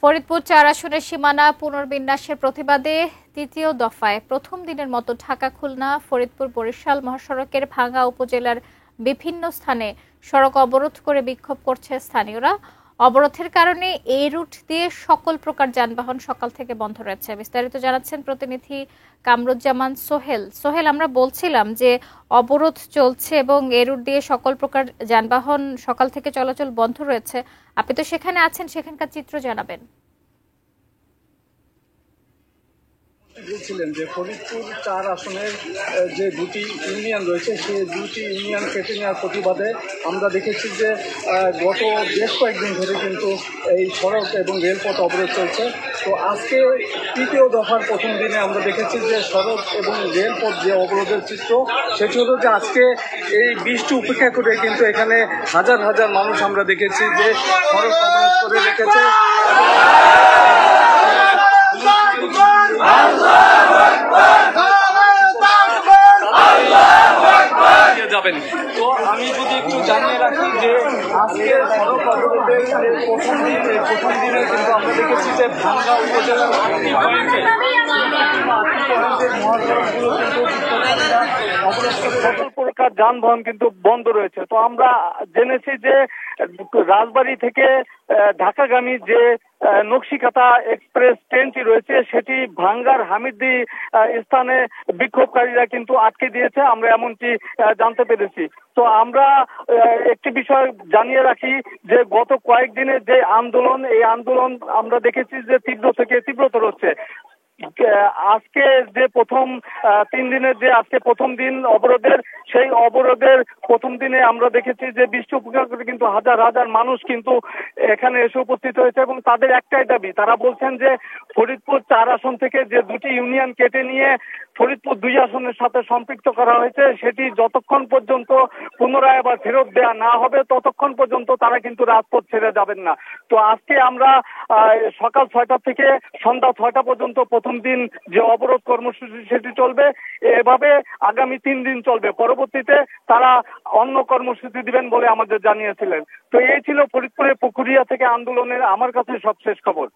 ফরিদপুর ৪ আসনের সীমানা পুনর্বিন্যাসের প্রতিবাদে তৃতীয় দফায় প্রথম দিনের মতো ঢাকা খুলনা ফরিদপুর বরিশাল মহাসড়কের ভাঙ্গা উপজেলার বিভিন্ন স্থানে সড়ক অবরোধ করে বিক্ষোভ করছে স্থানীয়রা। অবরোধের কারণে এই রুট দিয়ে সকল প্রকার যানবাহন সকাল থেকে বন্ধ রয়েছে। বিস্তারিত জানাচ্ছেন প্রতিনিধি কামরুজ্জামান সোহেল। সোহেল, আমরা বলছিলাম যে অবরোধ চলছে এবং এই রুট দিয়ে সকল প্রকার যানবাহন সকাল থেকে চলাচল বন্ধ রয়েছে। আপনি তো সেখানে আছেন, সেখানকার চিত্র জানাবেন। বলছিলেন যে ফরিদপুর ৪ আসনের যে দুটি ইউনিয়ন রয়েছে সেই দুটি ইউনিয়ন কেটে নেওয়ার প্রতিবাদে আমরা দেখেছি যে গত বেশ কয়েকদিন ধরে কিন্তু এই সড়ক এবং রেলপথ অবরোধ চলছে। তো আজকে তৃতীয় দফার প্রথম দিনে আমরা দেখেছি যে সড়ক এবং রেলপথ যে অবরোধের চিত্র, সেটি হলো যে আজকে এই বৃষ্টি উপেক্ষা করে কিন্তু এখানে হাজার হাজার মানুষ আমরা দেখেছি যে সড়ক অবরোধ করে রেখেছে। যাবেন তো আমি যদি একটু জানিয়ে রাখি যে আজকে সড়ক অবরোধের প্রথম দিনে কিন্তু আমরা দেখেছি যে ভাঙ্গা উপজেলার সকল প্রকার যানবাহন কিন্তু বন্ধ রয়েছে। তো আমরা জেনেছি যে রাজবাড়ী থেকে ঢাকাগামী যে নকশিকাতা এক্সপ্রেস ট্রেনটি রয়েছে সেটি ভাঙ্গার হামিদী স্থানে বিক্ষোভকারীরা কিন্তু আটকে দিয়েছে, আমরা এমনটি জানতে পেরেছি। তো আমরা একটি বিষয় জানিয়ে রাখি যে গত কয়েকদিনের যে আন্দোলন, এই আন্দোলন আমরা দেখেছি যে তীব্র থেকে তীব্রতর হচ্ছে। আজকে যে প্রথম 3 দিনের যে আজকে প্রথম দিন অবরোধের, সেই অবরোধের প্রথম দিনে আমরা দেখেছি যে বৃষ্টি উপেক্ষা করে কিন্তু হাজার হাজার মানুষ কিন্তু এখানে এসে উপস্থিত হয়েছে এবং তাদের একটাই দাবি, তারা বলছেন যে ফরিদপুর ৪ আসন থেকে যে দুটি ইউনিয়ন কেটে নিয়ে ফরিদপুর 2 আসনের সাথে সম্পৃক্ত করা হয়েছে সেটি যতক্ষণ পর্যন্ত পুনরায় আবার ফেরত দেওয়া না হবে ততক্ষণ পর্যন্ত তারা কিন্তু রাজপথ ছেড়ে যাবেন না। তো আজকে আমরা সকাল 6টা থেকে সন্ধ্যা 6টা পর্যন্ত প্রথম দিন যে অবরোধ কর্মসূচি সেটি চলবে, এভাবে আগামী 3 দিন চলবে। পরবর্তীতে তারা অন্য কর্মসূচি দিবেন বলে আমাদের জানিয়েছিলেন। তো এই ছিল ফরিদপুরের পুকুরিয়া থেকে আন্দোলনের আমার কাছে সবশেষ খবর।